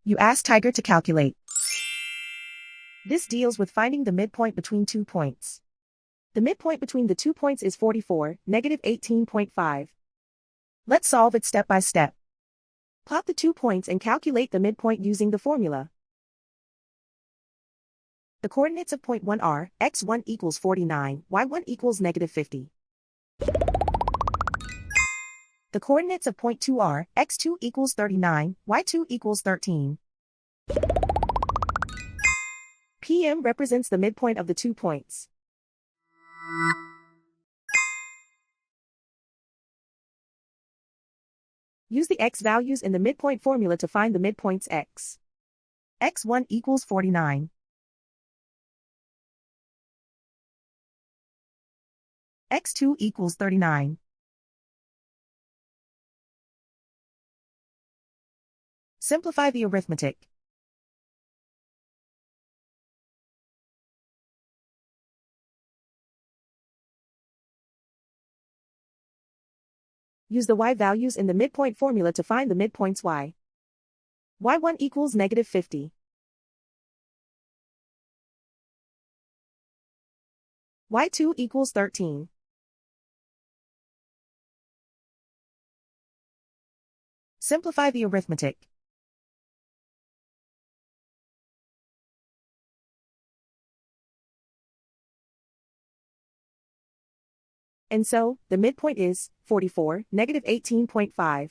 You ask Tiger to calculate. This deals with finding the midpoint between 2 points. The midpoint between the 2 points is 44, negative 18.5. Let's solve it step by step. Plot the 2 points and calculate the midpoint using the formula. The coordinates of point 1 are, x1 equals 49, y1 equals negative 50. The coordinates of point 2 are, x2 equals 39, y2 equals 13. PM represents the midpoint of the 2 points. Use the x values in the midpoint formula to find the midpoints x. x1 equals 49. x2 equals 39. Simplify the arithmetic. Use the y values in the midpoint formula to find the midpoints y. y1 equals negative 50. y2 equals 13. Simplify the arithmetic. And so, the midpoint is 44, negative 18.5.